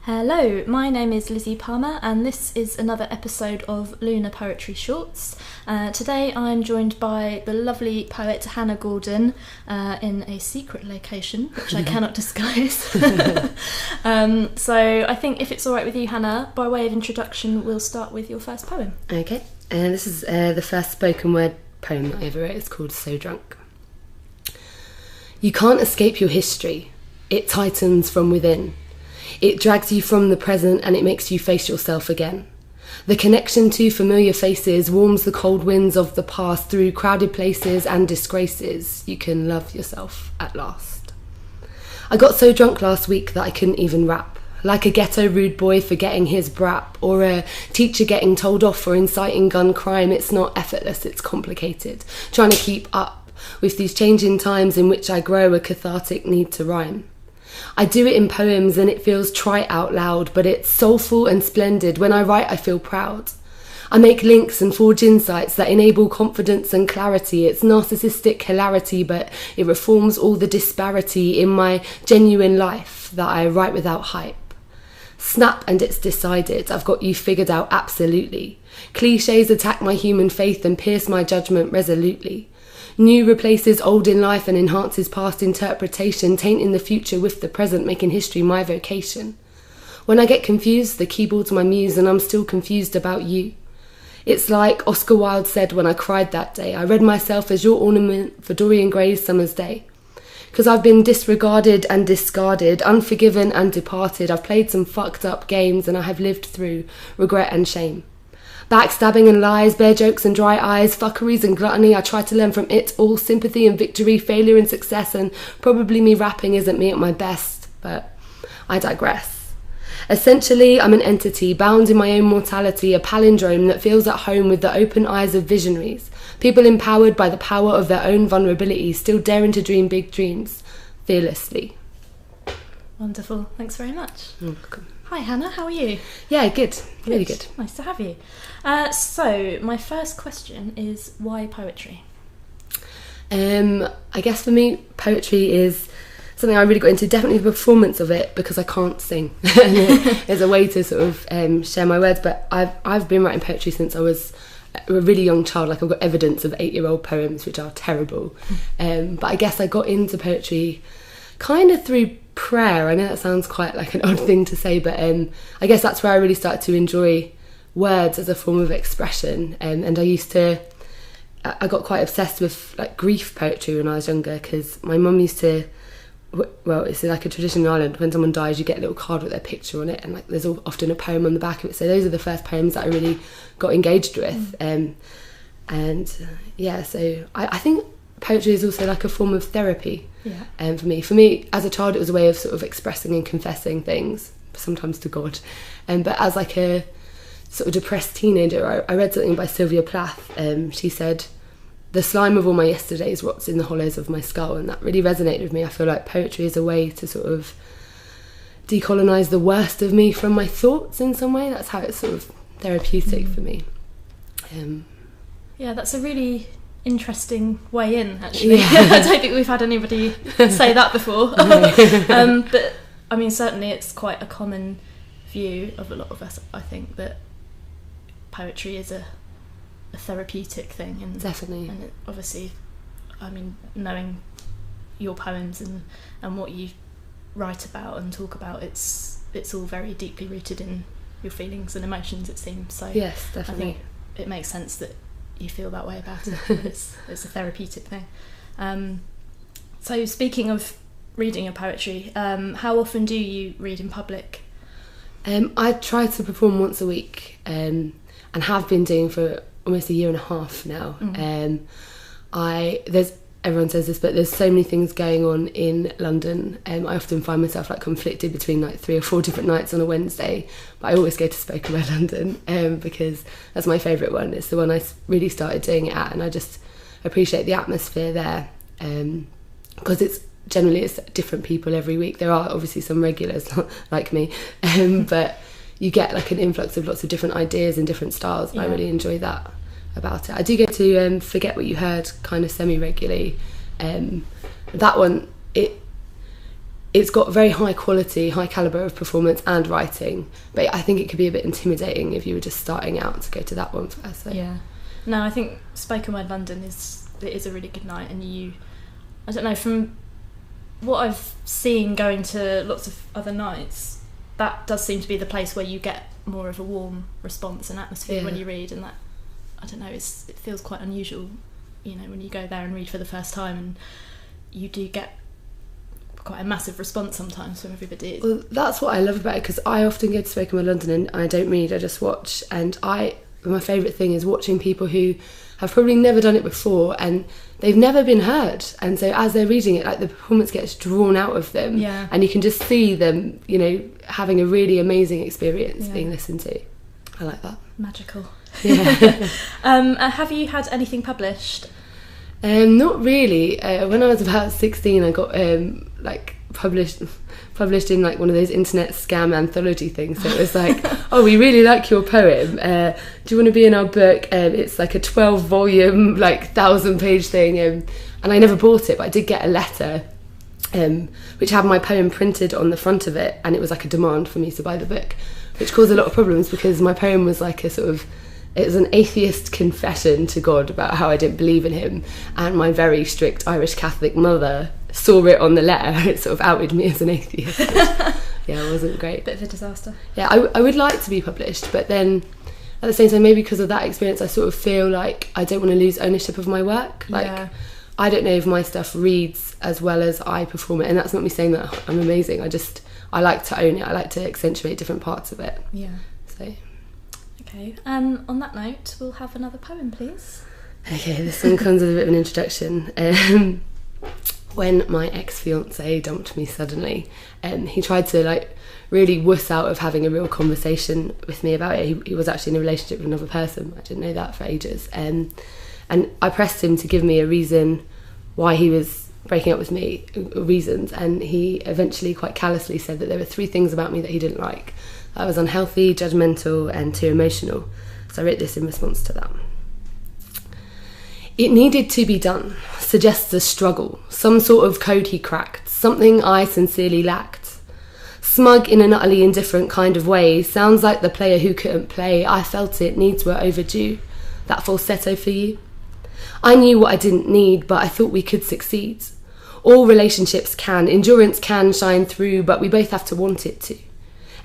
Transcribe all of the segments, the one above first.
Hello, my name is Lizzy Palmer and this is another episode of Lunar Poetry Shorts. Today I'm joined by the lovely poet Hannah Gordon in a secret location, which I cannot disguise. So I think if it's alright with you, Hannah, by way of introduction, we'll start with your first poem. Okay, this is the first spoken word poem that I ever wrote. It's called So Drunk. You can't escape your history. It tightens from within. It drags you from the present and it makes you face yourself again. The connection to familiar faces warms the cold winds of the past. Through crowded places and disgraces, you can love yourself at last. I got so drunk last week that I couldn't even rap. Like a ghetto rude boy forgetting his brap, or a teacher getting told off for inciting gun crime. It's not effortless, it's complicated. Trying to keep up with these changing times in which I grow a cathartic need to rhyme. I do it in poems and it feels trite out loud, but it's soulful and splendid. When I write, I feel proud. I make links and forge insights that enable confidence and clarity. It's narcissistic hilarity, but it reforms all the disparity in my genuine life that I write without hype. Snap and it's decided. I've got you figured out absolutely. Clichés attack my human faith and pierce my judgment resolutely. New replaces old in life and enhances past interpretation, tainting the future with the present, making history my vocation. When I get confused, the keyboard's my muse and I'm still confused about you. It's like Oscar Wilde said when I cried that day. I read myself as your ornament for Dorian Gray's Summer's Day. 'Cause I've been disregarded and discarded, unforgiven and departed. I've played some fucked up games and I have lived through regret and shame. Backstabbing and lies, bare jokes and dry eyes, fuckeries and gluttony. I try to learn from it all, sympathy and victory, failure and success, and probably me rapping isn't me at my best, but I digress. Essentially, I'm an entity bound in my own mortality, a palindrome that feels at home with the open eyes of visionaries, people empowered by the power of their own vulnerability, still daring to dream big dreams, fearlessly. Wonderful, thanks very much. You're welcome. Hi Hannah, how are you? Yeah, good. Really good. Nice to have you. So, my first question is, why poetry? I guess for me, poetry is something I really got into, definitely the performance of it, because I can't sing. It's a way to sort of share my words, but I've been writing poetry since I was a really young child. Like, I've got evidence of 8-year-old poems, which are terrible. But I guess I got into poetry kind of through prayer. I know that sounds quite like an odd thing to say, but I guess that's where I really started to enjoy words as a form of expression. And I got quite obsessed with like grief poetry when I was younger, because my mum used to, well, it's like a tradition in Ireland, when someone dies you get a little card with their picture on it, and like there's often a poem on the back of it. So those are the first poems that I really got engaged with. So I think poetry is also like a form of therapy. Yeah. For me as a child, it was a way of sort of expressing and confessing things, sometimes to God. But as like a sort of depressed teenager, I read something by Sylvia Plath. She said, "The slime of all my yesterdays rots in the hollows of my skull," and that really resonated with me. I feel like poetry is a way to sort of decolonise the worst of me from my thoughts in some way. That's how it's sort of therapeutic for me. Yeah, that's a really interesting way in, actually. Yeah. I don't think we've had anybody say that before. But I mean, certainly it's quite a common view of a lot of us, I think, that poetry is a therapeutic thing. And Definitely. And obviously, I mean, knowing your poems and what you write about and talk about, it's all very deeply rooted in your feelings and emotions, it seems. So Yes, definitely. I think it makes sense that you feel that way about it. It's a therapeutic thing. So speaking of reading your poetry, how often do you read in public? I try to perform once a week, and have been doing for almost a year and a half now. Everyone says this, but there's so many things going on in London. I often find myself like conflicted between like 3 or 4 different nights on a Wednesday, but I always go to Spoken Word London because that's my favourite one. It's the one I really started doing it at, and I just appreciate the atmosphere there, because it's different people every week. There are obviously some regulars like me, but you get like an influx of lots of different ideas and different styles, and I really enjoy that about it. I do go to Forget What You Heard kind of semi-regularly. That one, it's got very high quality, high calibre of performance and writing, but I think it could be a bit intimidating if you were just starting out to go to that one first. So. Yeah. No, I think Spoken Word London is a really good night, and I don't know, from what I've seen going to lots of other nights, that does seem to be the place where you get more of a warm response and atmosphere when you read, and that, I don't know, it feels quite unusual, you know, when you go there and read for the first time, and you do get quite a massive response sometimes from everybody. Well, that's what I love about it, because I often go to Spoken Word London and I don't read, I just watch, and my favourite thing is watching people who have probably never done it before and they've never been heard, and so as they're reading it, like, the performance gets drawn out of them, and you can just see them, you know, having a really amazing experience being listened to. I like that. Magical. Yeah. Have you had anything published? Not really. When I was about 16, I got published in like one of those internet scam anthology things. So it was like, oh, we really like your poem. Do you want to be in our book? It's like a 12-volume, like 1,000-page thing. And I never bought it, but I did get a letter which had my poem printed on the front of it, and it was like a demand for me to buy the book, which caused a lot of problems because my poem was like it was an atheist confession to God about how I didn't believe in him, and my very strict Irish Catholic mother saw it on the letter. It sort of outed me as an atheist. Yeah, it wasn't great. Bit of a disaster. Yeah, I would like to be published, but then at the same time, maybe because of that experience, I sort of feel like I don't want to lose ownership of my work. Like, I don't know if my stuff reads as well as I perform it, and that's not me saying that I'm amazing. I like to own it. I like to accentuate different parts of it. Yeah. So. Okay, and on that note, we'll have another poem, please. Okay, this one comes with a bit of an introduction. When my ex-fiance dumped me suddenly, he tried to like really wuss out of having a real conversation with me about it. He was actually in a relationship with another person. I didn't know that for ages. And I pressed him to give me a reason why he was breaking up with me, reasons, and he eventually quite callously said that there were 3 things about me that he didn't like. I was unhealthy, judgmental, and too emotional. So I wrote this in response to that. It needed to be done suggests a struggle, some sort of code he cracked, something I sincerely lacked. Smug in an utterly indifferent kind of way, sounds like the player who couldn't play. I felt it, needs were overdue. That falsetto for you? I knew what I didn't need, but I thought we could succeed. All relationships can, endurance can shine through, but we both have to want it to.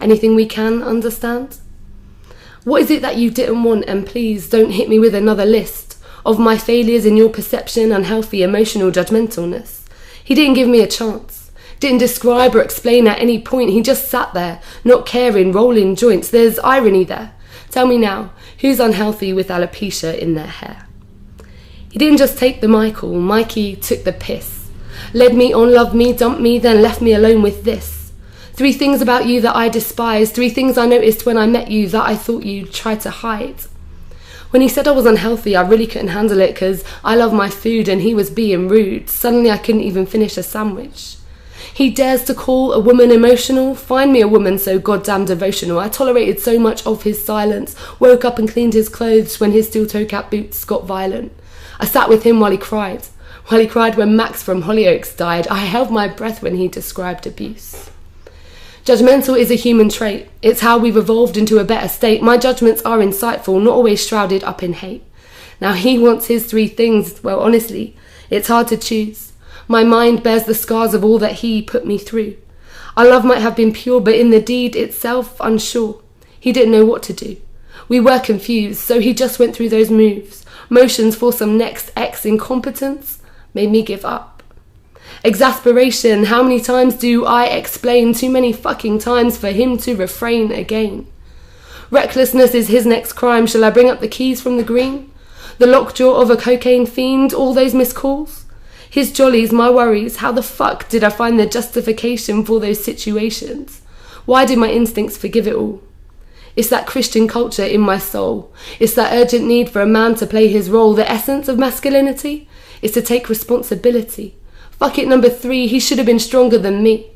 Anything we can understand? What is it that you didn't want, and please don't hit me with another list of my failures in your perception, unhealthy, emotional judgmentalness. He didn't give me a chance, didn't describe or explain at any point. He just sat there, not caring, rolling joints. There's irony there. Tell me now, who's unhealthy with alopecia in their hair? He didn't just take the Mikey took the piss. Led me on, loved me, dumped me, then left me alone with this. 3 things about you that I despise, 3 things I noticed when I met you that I thought you tried to hide. When he said I was unhealthy, I really couldn't handle it because I love my food and he was being rude. Suddenly I couldn't even finish a sandwich. He dares to call a woman emotional? Find me a woman so goddamn devotional. I tolerated so much of his silence, woke up and cleaned his clothes when his steel toe cap boots got violent. I sat with him while he cried when Max from Hollyoaks died. I held my breath when he described abuse. Judgmental is a human trait. It's how we've evolved into a better state. My judgments are insightful, not always shrouded up in hate. Now he wants his 3 things. Well, honestly, it's hard to choose. My mind bears the scars of all that he put me through. Our love might have been pure, but in the deed itself, unsure. He didn't know what to do. We were confused, so he just went through those moves. Motions for some next ex incompetence made me give up. Exasperation, how many times do I explain? Too many fucking times for him to refrain again. Recklessness is his next crime. Shall I bring up the keys from the green? The lockjaw of a cocaine fiend, all those missed calls? His jollies, my worries, how the fuck did I find the justification for those situations? Why did my instincts forgive it all? It's that Christian culture in my soul. It's that urgent need for a man to play his role. The essence of masculinity is to take responsibility. Fuck it, number 3, he should have been stronger than me.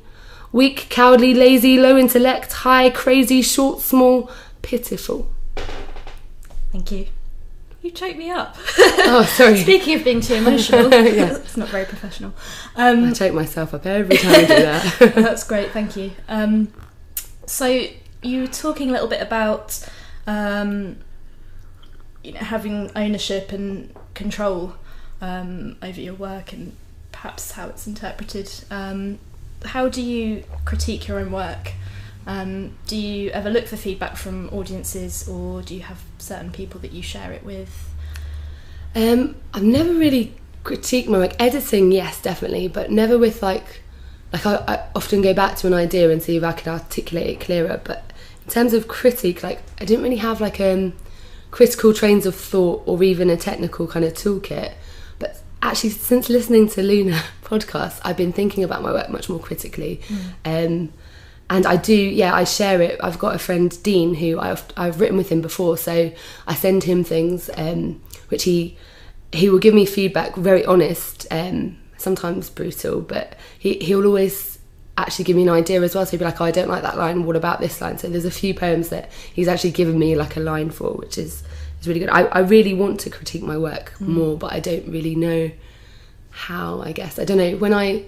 Weak, cowardly, lazy, low intellect, high, crazy, short, small, pitiful. Thank you. You choke me up. Oh, sorry. Speaking of being too emotional, Yeah. it's not very professional. I choke myself up every time I do that. That's great, thank you. So you were talking a little bit about having ownership and control over your work and perhaps how it's interpreted. How do you critique your own work? Do you ever look for feedback from audiences, or do you have certain people that you share it with? I've never really critiqued my work. Editing, yes, definitely, but never with I often go back to an idea and see if I can articulate it clearer. But in terms of critique, I didn't really have critical trains of thought or even a technical kind of toolkit. But actually, since listening to Lunar podcast, I've been thinking about my work much more critically. And I do, I share it. I've got a friend, Dean, who I've written with him before, so I send him things, which he will give me feedback, very honest, sometimes brutal, but he'll always actually give me an idea as well. So he'll be like, oh, I don't like that line, what about this line? So there's a few poems that he's actually given me a line for, which is really good. I really want to critique my work more, but I don't really know how, I guess. I don't know, when I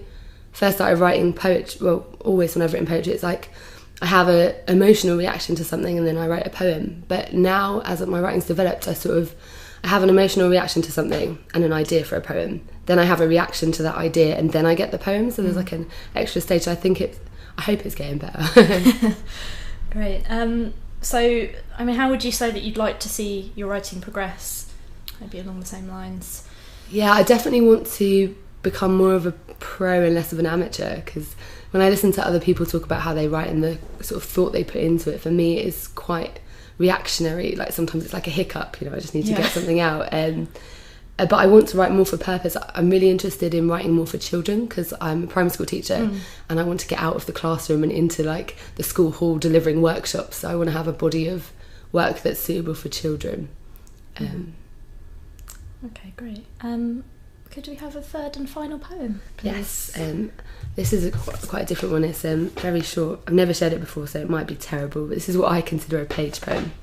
first started writing poetry, well, always when I've written poetry, it's I have an emotional reaction to something and then I write a poem. But now, as my writing's developed, I have an emotional reaction to something and an idea for a poem. Then I have a reaction to that idea and then I get the poem. So there's an extra stage. I hope it's getting better. Great. So, how would you say that you'd like to see your writing progress? Maybe along the same lines. Yeah, I definitely want to become more of a pro and less of an amateur, because when I listen to other people talk about how they write and the sort of thought they put into it, for me it's quite reactionary. Sometimes it's like a hiccup, I just need to get something out. But I want to write more for purpose. I'm really interested in writing more for children because I'm a primary school teacher and I want to get out of the classroom and into the school hall delivering workshops. So I want to have a body of work that's suitable for children. Okay, great. Could we have a third and final poem, please? Yes. This is quite a different one. It's very short. I've never shared it before, so it might be terrible, but this is what I consider a page poem.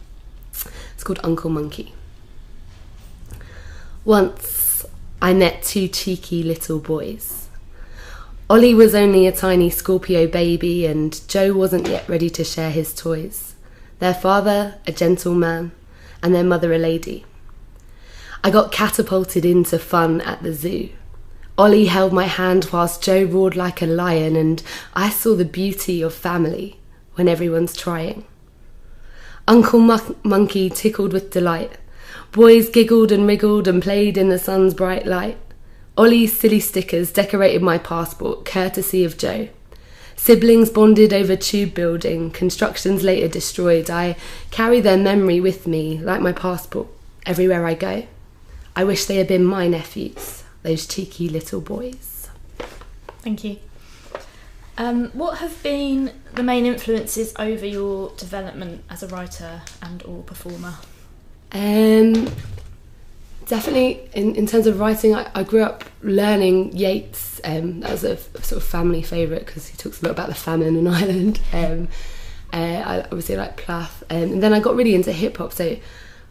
It's called Uncle Monkey. Once I met two cheeky little boys. Ollie was only a tiny Scorpio baby and Joe wasn't yet ready to share his toys. Their father, a gentleman, and their mother a lady. I got catapulted into fun at the zoo. Ollie held my hand whilst Joe roared like a lion, and I saw the beauty of family when everyone's trying. Uncle Monkey tickled with delight. Boys giggled and wriggled and played in the sun's bright light. Ollie's silly stickers decorated my passport, courtesy of Joe. Siblings bonded over tube building, constructions later destroyed. I carry their memory with me, like my passport, everywhere I go. I wish they had been my nephews, those cheeky little boys. Thank you. What have been the main influences over your development as a writer and or performer? Definitely in terms of writing, I grew up learning Yeats. That was a sort of family favourite because he talks a lot about the famine in Ireland. I obviously like Plath. And then I got really into hip hop, so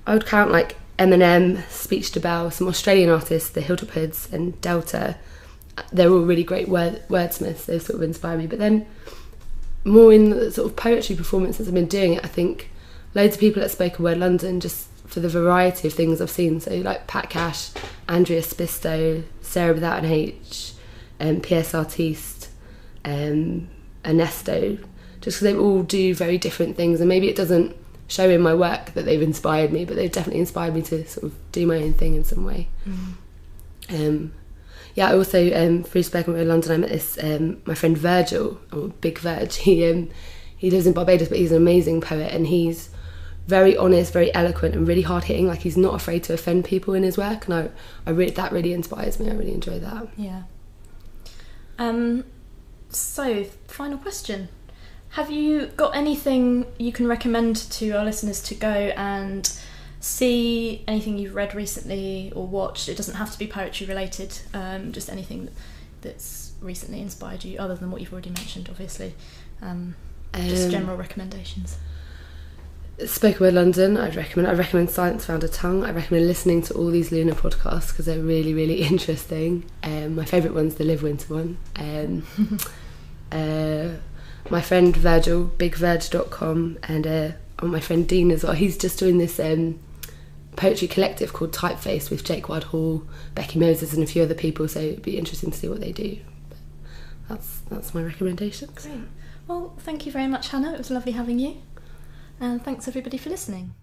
I would count Eminem, Speech to Bell, some Australian artists, the Hilltop Hoods and Delta. They're all really great wordsmiths. They sort of inspire me. But then more in the sort of poetry performances I've been doing it, I think loads of people at Spoken Word London, just for the variety of things I've seen. So like Pat Cash, Andrea Spisto, Sarah Without an H, P.S. Artiste, Ernesto, just because they all do very different things. And maybe it doesn't show in my work that they've inspired me, but they've definitely inspired me to sort of do my own thing in some way. I also through Spoken Word London I met this my friend Virgil, or Big Virg. He lives in Barbados, but he's an amazing poet and he's very honest, very eloquent and really hard hitting. He's not afraid to offend people in his work, and that really inspires me. I really enjoy that. Yeah. So final question. Have you got anything you can recommend to our listeners to go and see? Anything you've read recently or watched? It doesn't have to be poetry related, just anything that's recently inspired you, other than what you've already mentioned, obviously. Just general recommendations. Spoken Word London, I'd recommend. I recommend Science Found a Tongue. I recommend listening to all these Lunar podcasts because they're really, really interesting. My favourite one's the Live Winter one. My friend Virgil, bigverge.com, and my friend Dean as well. He's just doing this poetry collective called Typeface with Jake Whitehall, Becky Moses and a few other people, so it'd be interesting to see what they do. But that's my recommendations. Great. Well, thank you very much, Hannah. It was lovely having you. And thanks everybody for listening.